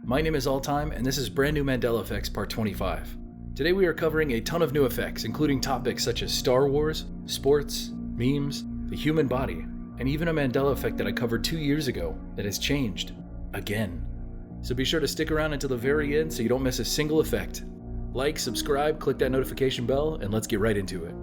My name is Alltime, and this is brand new Mandela Effects Part 25. Today we are covering a ton of new effects, including topics such as Star Wars, sports, memes, the human body, and even a Mandela effect that I covered 2 years ago that has changed again. So be sure to stick around until the very end so you don't miss a single effect. Like, subscribe, click that notification bell, and let's get right into it.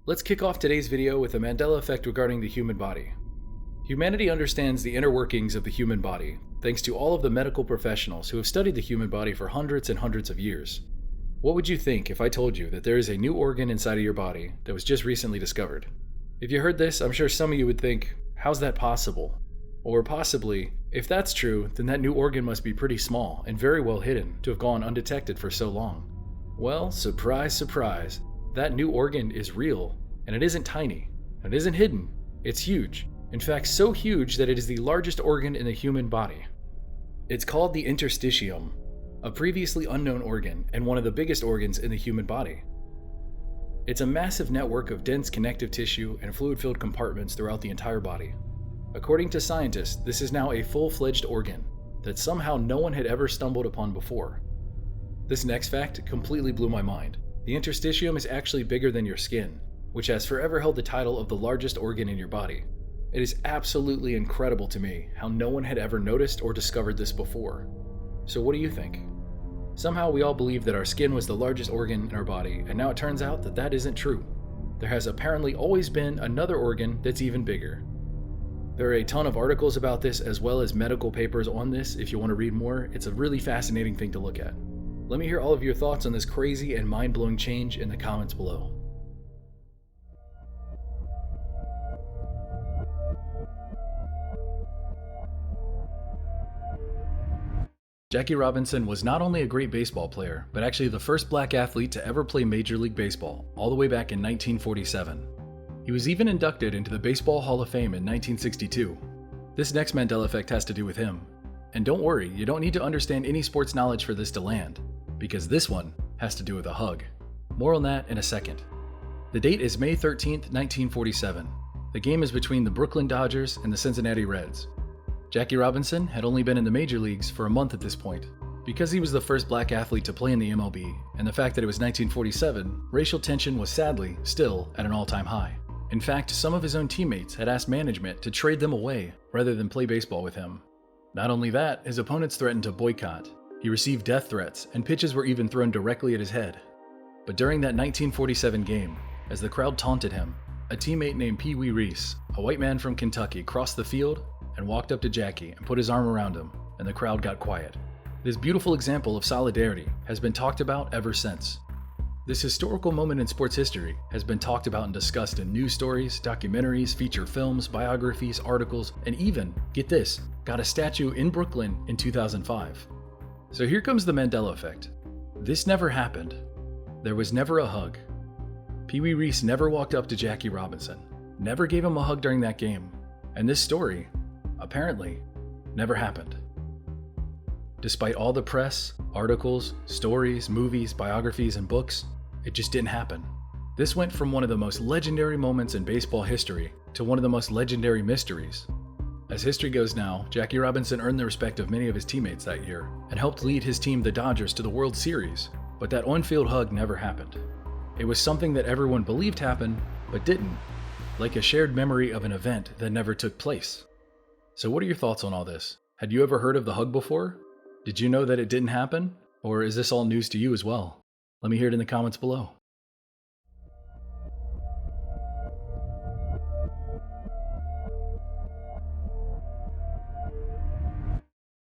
Let's kick off today's video with a Mandela effect regarding the human body. Humanity understands the inner workings of the human body, thanks to all of the medical professionals who have studied the human body for hundreds and hundreds of years. What would you think if I told you that there is a new organ inside of your body that was just recently discovered? If you heard this, I'm sure some of you would think, how's that possible? Or possibly, if that's true, then that new organ must be pretty small and very well hidden to have gone undetected for so long. Well, surprise, surprise. That new organ is real, and it isn't tiny, and it isn't hidden, it's huge. In fact, so huge that it is the largest organ in the human body. It's called the interstitium, a previously unknown organ and one of the biggest organs in the human body. It's a massive network of dense connective tissue and fluid-filled compartments throughout the entire body. According to scientists, this is now a full-fledged organ that somehow no one had ever stumbled upon before. This next fact completely blew my mind. The interstitium is actually bigger than your skin, which has forever held the title of the largest organ in your body. It is absolutely incredible to me how no one had ever noticed or discovered this before. So what do you think? Somehow we all believe that our skin was the largest organ in our body, and now it turns out that that isn't true. There has apparently always been another organ that's even bigger. There are a ton of articles about this as well as medical papers on this if you want to read more. It's a really fascinating thing to look at. Let me hear all of your thoughts on this crazy and mind-blowing change in the comments below. Jackie Robinson was not only a great baseball player, but actually the first black athlete to ever play Major League Baseball, all the way back in 1947. He was even inducted into the Baseball Hall of Fame in 1962. This next Mandela effect has to do with him. And don't worry, you don't need to understand any sports knowledge for this to land, because this one has to do with a hug. More on that in a second. The date is May 13th, 1947. The game is between the Brooklyn Dodgers and the Cincinnati Reds. Jackie Robinson had only been in the major leagues for a month at this point. Because he was the first black athlete to play in the MLB, and the fact that it was 1947, racial tension was sadly still at an all-time high. In fact, some of his own teammates had asked management to trade them away rather than play baseball with him. Not only that, his opponents threatened to boycott. He received death threats, and pitches were even thrown directly at his head. But during that 1947 game, as the crowd taunted him, a teammate named Pee Wee Reese, a white man from Kentucky, crossed the field and walked up to Jackie and put his arm around him, and the crowd got quiet. This beautiful example of solidarity has been talked about ever since. This historical moment in sports history has been talked about and discussed in news stories, documentaries, feature films, biographies, articles, and even, get this, got a statue in Brooklyn in 2005. So here comes the Mandela effect. This never happened. There was never a hug. Pee Wee Reese never walked up to Jackie Robinson, never gave him a hug during that game, and this story, apparently, never happened. Despite all the press, articles, stories, movies, biographies, and books, it just didn't happen. This went from one of the most legendary moments in baseball history to one of the most legendary mysteries. As history goes now, Jackie Robinson earned the respect of many of his teammates that year and helped lead his team, the Dodgers, to the World Series, but that on-field hug never happened. It was something that everyone believed happened, but didn't, like a shared memory of an event that never took place. So what are your thoughts on all this? Had you ever heard of the hug before? Did you know that it didn't happen? Or is this all news to you as well? Let me hear it in the comments below.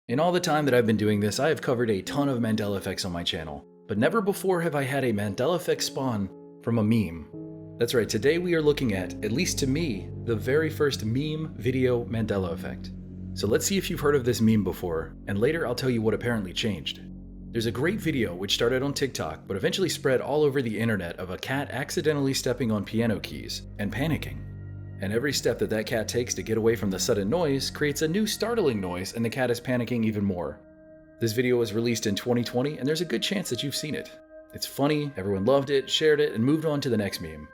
In all the time that I've been doing this, I have covered a ton of Mandela effects on my channel, but never before have I had a Mandela effect spawn from a meme. That's right, today we are looking at least to me, the very first meme video Mandela effect. So let's see if you've heard of this meme before, and later I'll tell you what apparently changed. There's a great video which started on TikTok but eventually spread all over the internet of a cat accidentally stepping on piano keys and panicking. And every step that that cat takes to get away from the sudden noise creates a new startling noise, and the cat is panicking even more. This video was released in 2020, and there's a good chance that you've seen it. It's funny, everyone loved it, shared it, and moved on to the next meme.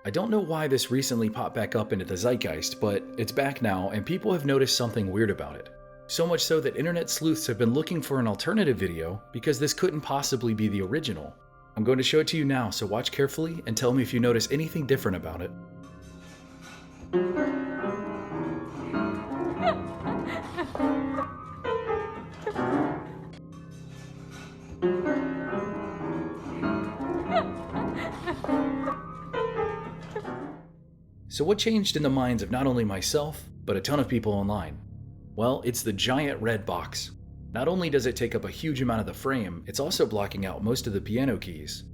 I don't know why this recently popped back up into the zeitgeist, but it's back now and people have noticed something weird about it. So much so that internet sleuths have been looking for an alternative video because this couldn't possibly be the original. I'm going to show it to you now, so watch carefully and tell me if you notice anything different about it. So what changed in the minds of not only myself, but a ton of people online? Well, it's the giant red box. Not only does it take up a huge amount of the frame, it's also blocking out most of the piano keys.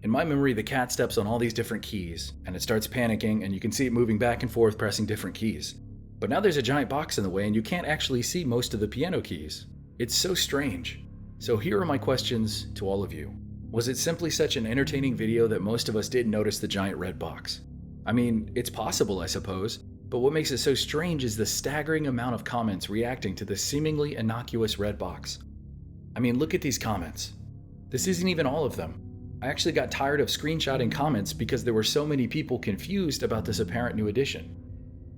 In my memory, the cat steps on all these different keys, and it starts panicking, and you can see it moving back and forth pressing different keys. But now there's a giant box in the way, and you can't actually see most of the piano keys. It's so strange. So here are my questions to all of you. Was it simply such an entertaining video that most of us didn't notice the giant red box? I mean, it's possible, I suppose, but what makes it so strange is the staggering amount of comments reacting to this seemingly innocuous red box. I mean, look at these comments. This isn't even all of them. I actually got tired of screenshotting comments because there were so many people confused about this apparent new addition.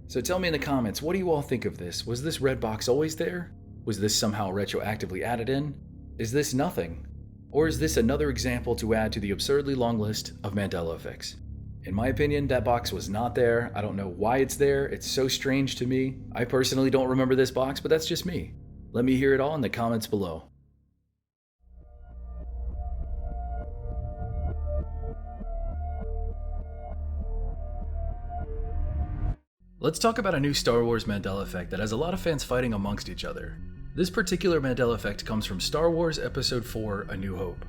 So tell me in the comments, what do you all think of this? Was this red box always there? Was this somehow retroactively added in? Is this nothing? Or is this another example to add to the absurdly long list of Mandela effects? In my opinion, that box was not there. I don't know why it's there. It's so strange to me. I personally don't remember this box, but that's just me. Let me hear it all in the comments below. Let's talk about a new Star Wars Mandela effect that has a lot of fans fighting amongst each other. This particular Mandela effect comes from Star Wars Episode 4: A New Hope.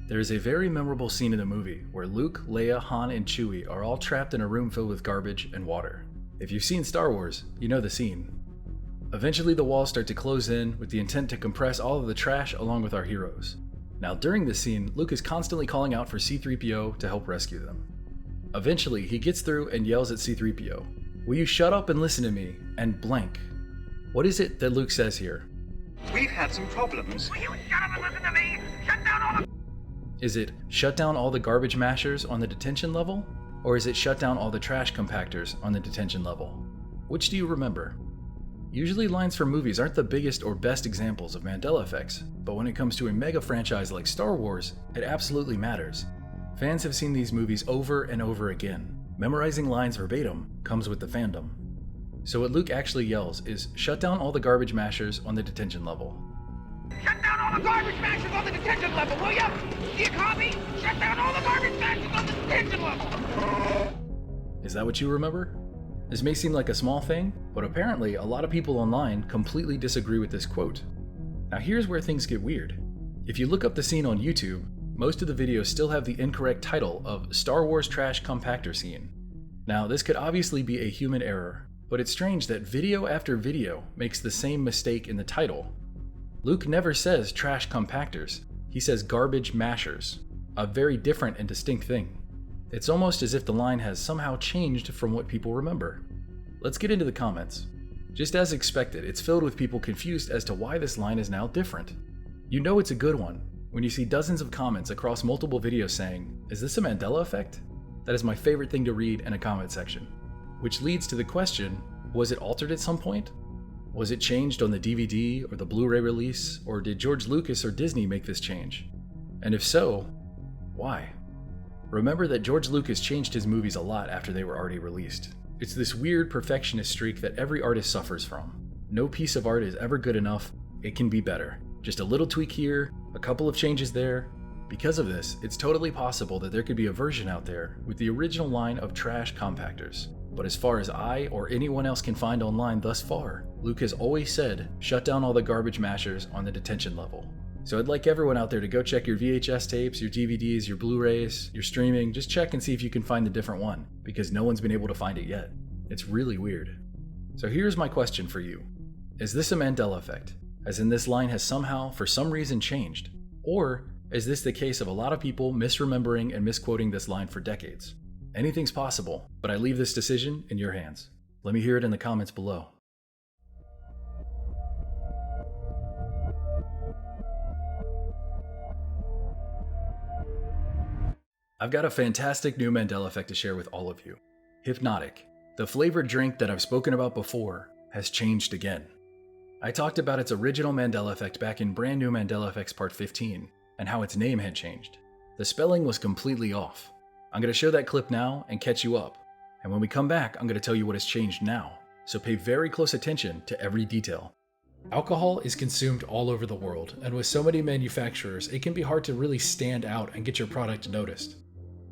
There is a very memorable scene in the movie where Luke, Leia, Han, and Chewie are all trapped in a room filled with garbage and water. If you've seen Star Wars, you know the scene. Eventually the walls start to close in with the intent to compress all of the trash along with our heroes. Now during this scene, Luke is constantly calling out for C-3PO to help rescue them. Eventually he gets through and yells at C-3PO, "Will you shut up and listen to me?" and blank. What is it that Luke says here? "We've had some problems." Will you shut up and listen to me? Shut down all the... Is it shut down all the garbage mashers on the detention level? Or is it shut down all the trash compactors on the detention level? Which do you remember? Usually lines from movies aren't the biggest or best examples of Mandela effects, but when it comes to a mega franchise like Star Wars, it absolutely matters. Fans have seen these movies over and over again. Memorizing lines verbatim comes with the fandom. So what Luke actually yells is, "Shut down all the garbage mashers on the detention level." Shut down all the garbage mashers on the detention level, will ya? Do you copy? Shut down all the garbage mashers on the detention level! Is that what you remember? This may seem like a small thing, but apparently a lot of people online completely disagree with this quote. Now here's where things get weird. If you look up the scene on YouTube, most of the videos still have the incorrect title of Star Wars Trash Compactor Scene. Now this could obviously be a human error, but it's strange that video after video makes the same mistake in the title. Luke never says trash compactors, he says garbage mashers, a very different and distinct thing. It's almost as if the line has somehow changed from what people remember. Let's get into the comments. Just as expected, it's filled with people confused as to why this line is now different. You know it's a good one when you see dozens of comments across multiple videos saying, "Is this a Mandela effect?" That is my favorite thing to read in a comment section. Which leads to the question, was it altered at some point? Was it changed on the DVD or the Blu-ray release, or did George Lucas or Disney make this change? And if so, why? Remember that George Lucas changed his movies a lot after they were already released. It's this weird perfectionist streak that every artist suffers from. No piece of art is ever good enough, it can be better. Just a little tweak here, a couple of changes there. Because of this, it's totally possible that there could be a version out there with the original line of trash compactors. But as far as I or anyone else can find online thus far, Luke has always said, "Shut down all the garbage mashers on the detention level." So I'd like everyone out there to go check your VHS tapes, your DVDs, your Blu-rays, your streaming, just check and see if you can find the different one, because no one's been able to find it yet. It's really weird. So here's my question for you. Is this a Mandela effect? As in this line has somehow, for some reason, changed? Or is this the case of a lot of people misremembering and misquoting this line for decades? Anything's possible, but I leave this decision in your hands. Let me hear it in the comments below. I've got a fantastic new Mandela effect to share with all of you. Hpnotiq, the flavored drink that I've spoken about before, has changed again. I talked about its original Mandela effect back in brand new Mandela Effects Part 15, and how its name had changed. The spelling was completely off. I'm going to show that clip now and catch you up. And when we come back, I'm going to tell you what has changed now. So pay very close attention to every detail. Alcohol is consumed all over the world, and with so many manufacturers, it can be hard to really stand out and get your product noticed.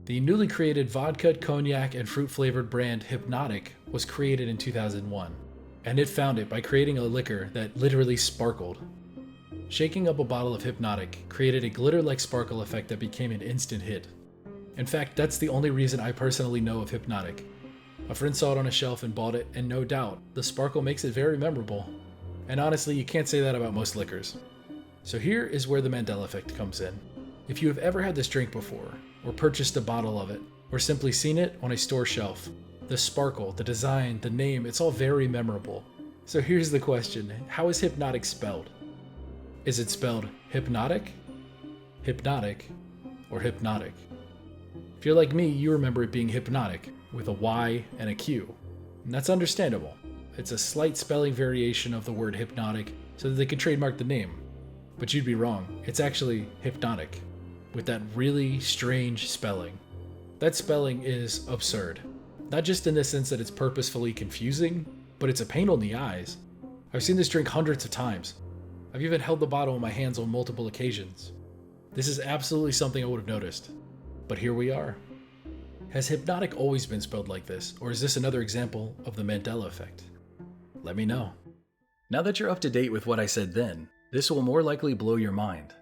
The newly created vodka, cognac, and fruit-flavored brand Hpnotiq was created in 2001, and it found it by creating a liquor that literally sparkled. Shaking up a bottle of Hpnotiq created a glitter-like sparkle effect that became an instant hit. In fact, that's the only reason I personally know of Hpnotiq. A friend saw it on a shelf and bought it, and no doubt, the sparkle makes it very memorable. And honestly, you can't say that about most liquors. So here is where the Mandela effect comes in. If you have ever had this drink before, or purchased a bottle of it, or simply seen it on a store shelf, the sparkle, the design, the name, it's all very memorable. So here's the question, how is Hpnotiq spelled? Is it spelled Hypnotic, Hpnotiq, or Hypnotic? If you're like me, you remember it being Hypnotic, with a Y and a Q. And that's understandable. It's a slight spelling variation of the word hypnotic so that they could trademark the name. But you'd be wrong, it's actually Hpnotiq, with that really strange spelling. That spelling is absurd. Not just in the sense that it's purposefully confusing, but it's a pain on the eyes. I've seen this drink hundreds of times. I've even held the bottle in my hands on multiple occasions. This is absolutely something I would have noticed. But here we are. Has Hpnotiq always been spelled like this, or is this another example of the Mandela effect? Let me know. Now that you're up to date with what I said then, this will more likely blow your mind.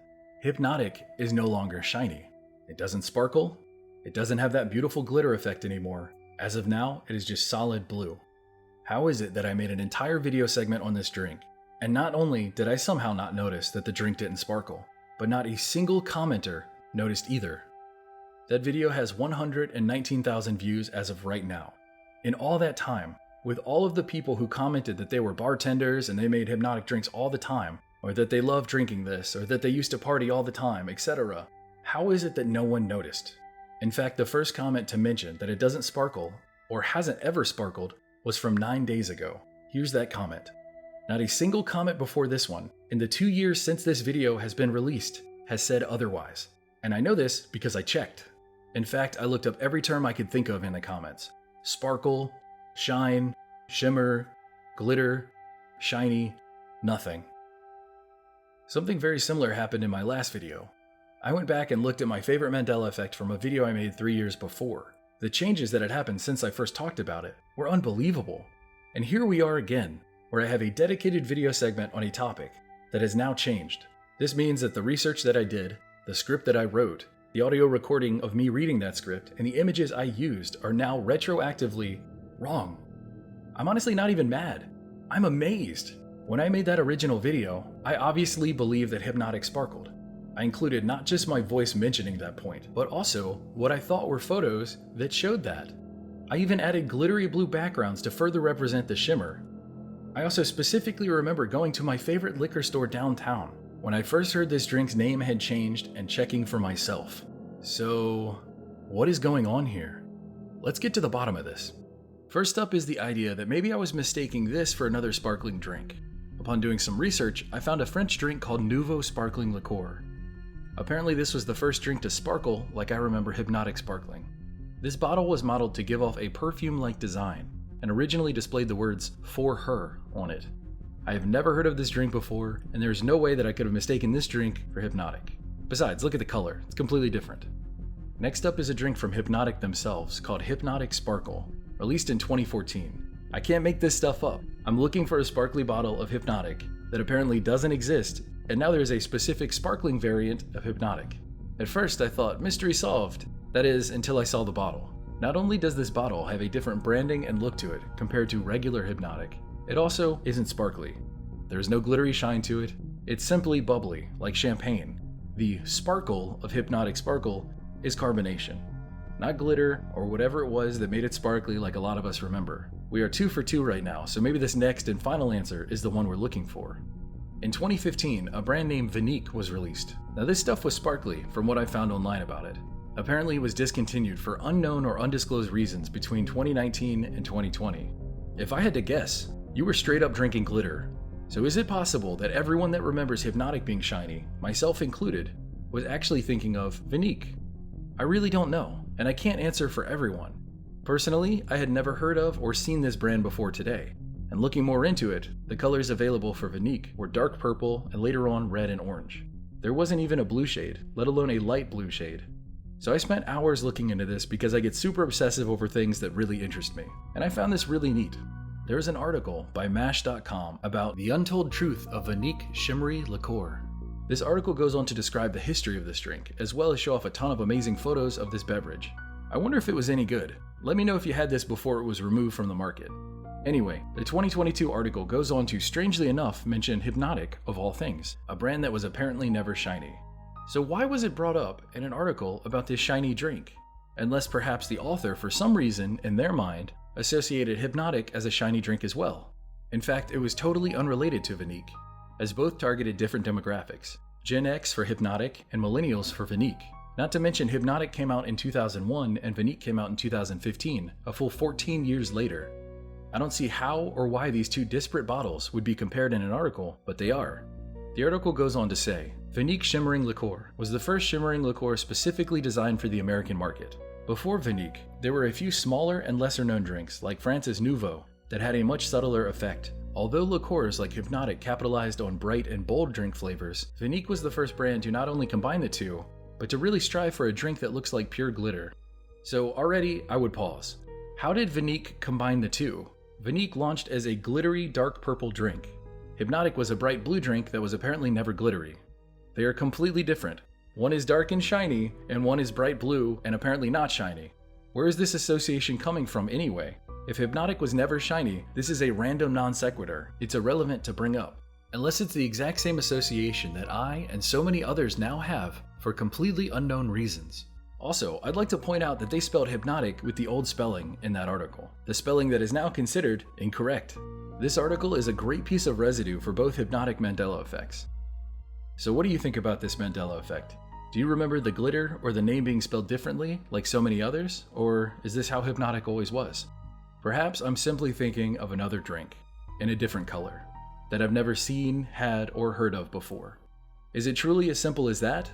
Hpnotiq is no longer shiny. It doesn't sparkle. It doesn't have that beautiful glitter effect anymore. As of now, it is just solid blue. How is it that I made an entire video segment on this drink? And not only did I somehow not notice that the drink didn't sparkle, but not a single commenter noticed either. That video has 119,000 views as of right now. In all that time, with all of the people who commented that they were bartenders and they made Hpnotiq drinks all the time, or that they love drinking this, or that they used to party all the time, etc., how is it that no one noticed? In fact, the first comment to mention that it doesn't sparkle, or hasn't ever sparkled, was from 9 days ago. Here's that comment. Not a single comment before this one, in the 2 years since this video has been released, has said otherwise. And I know this because I checked. In fact, I looked up every term I could think of in the comments. Sparkle, shine, shimmer, glitter, shiny, nothing. Something very similar happened in my last video. I went back and looked at my favorite Mandela effect from a video I made 3 years before. The changes that had happened since I first talked about it were unbelievable. And here we are again, where I have a dedicated video segment on a topic that has now changed. This means that the research that I did, the script that I wrote, the audio recording of me reading that script, and the images I used are now retroactively wrong. I'm honestly not even mad. I'm amazed. When I made that original video, I obviously believed that Hpnotiq sparkled. I included not just my voice mentioning that point, but also what I thought were photos that showed that. I even added glittery blue backgrounds to further represent the shimmer. I also specifically remember going to my favorite liquor store downtown when I first heard this drink's name had changed and checking for myself. So, what is going on here? Let's get to the bottom of this. First up is the idea that maybe I was mistaking this for another sparkling drink. Upon doing some research, I found a French drink called Nouveau Sparkling Liqueur. Apparently this was the first drink to sparkle like I remember Hpnotiq sparkling. This bottle was modeled to give off a perfume-like design, and originally displayed the words "For Her" on it. I have never heard of this drink before, and there is no way that I could have mistaken this drink for Hpnotiq. Besides, look at the color, it's completely different. Next up is a drink from Hpnotiq themselves called Hpnotiq Sparkle, released in 2014. I can't make this stuff up. I'm looking for a sparkly bottle of Hpnotiq that apparently doesn't exist, and now there's a specific sparkling variant of Hpnotiq. At first I thought, mystery solved. That is, until I saw the bottle. Not only does this bottle have a different branding and look to it compared to regular Hpnotiq, it also isn't sparkly. There's no glittery shine to it. It's simply bubbly, like champagne. The sparkle of Hpnotiq Sparkle is carbonation, not glitter or whatever it was that made it sparkly like a lot of us remember. We are 2 for 2 right now, so maybe this next and final answer is the one we're looking for. In 2015, a brand named Hypnotiq was released. Now this stuff was sparkly from what I found online about it. Apparently, it was discontinued for unknown or undisclosed reasons between 2019 and 2020. If I had to guess, you were straight up drinking glitter. So is it possible that everyone that remembers Hpnotiq being shiny, myself included, was actually thinking of Hypnotiq? I really don't know, and I can't answer for everyone. Personally, I had never heard of or seen this brand before today, and looking more into it, the colors available for Hypnotiq were dark purple and later on red and orange. There wasn't even a blue shade, let alone a light blue shade. So I spent hours looking into this because I get super obsessive over things that really interest me, and I found this really neat. There's an article by mash.com about the untold truth of Hypnotiq shimmery liqueur. This article goes on to describe the history of this drink, as well as show off a ton of amazing photos of this beverage. I wonder if it was any good. Let me know if you had this before it was removed from the market. Anyway, the 2022 article goes on to, strangely enough, mention Hpnotiq of all things, a brand that was apparently never shiny. So why was it brought up in an article about this shiny drink? Unless perhaps the author, for some reason, in their mind, associated Hpnotiq as a shiny drink as well. In fact, it was totally unrelated to Hypnotiq, as both targeted different demographics. Gen X for Hpnotiq and Millennials for Hypnotiq. Not to mention Hpnotiq came out in 2001 and Hypnotiq came out in 2015, a full 14 years later. I don't see how or why these two disparate bottles would be compared in an article, but they are. The article goes on to say, Hypnotiq Shimmering Liqueur was the first shimmering liqueur specifically designed for the American market. Before Hypnotiq, there were a few smaller and lesser known drinks like France's Nouveau that had a much subtler effect. Although liqueurs like Hpnotiq capitalized on bright and bold drink flavors, Hypnotiq was the first brand to not only combine the two, but to really strive for a drink that looks like pure glitter. So already, I would pause. How did Hypnotiq combine the two? Hypnotiq launched as a glittery dark purple drink. Hpnotiq was a bright blue drink that was apparently never glittery. They are completely different. One is dark and shiny, and one is bright blue and apparently not shiny. Where is this association coming from anyway? If Hpnotiq was never shiny, this is a random non sequitur. It's irrelevant to bring up. Unless it's the exact same association that I and so many others now have for completely unknown reasons. Also, I'd like to point out that they spelled Hpnotiq with the old spelling in that article, the spelling that is now considered incorrect. This article is a great piece of residue for both Hpnotiq Mandela effects. So what do you think about this Mandela effect? Do you remember the glitter or the name being spelled differently like so many others, or is this how Hpnotiq always was? Perhaps I'm simply thinking of another drink in a different color that I've never seen, had, or heard of before. Is it truly as simple as that?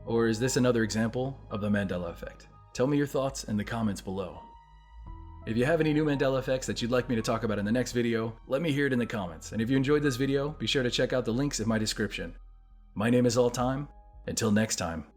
Or is this another example of the Mandela effect? Tell me your thoughts in the comments below. If you have any new Mandela effects that you'd like me to talk about in the next video, let me hear it in the comments. And if you enjoyed this video, be sure to check out the links in my description. My name is All Time. Until next time.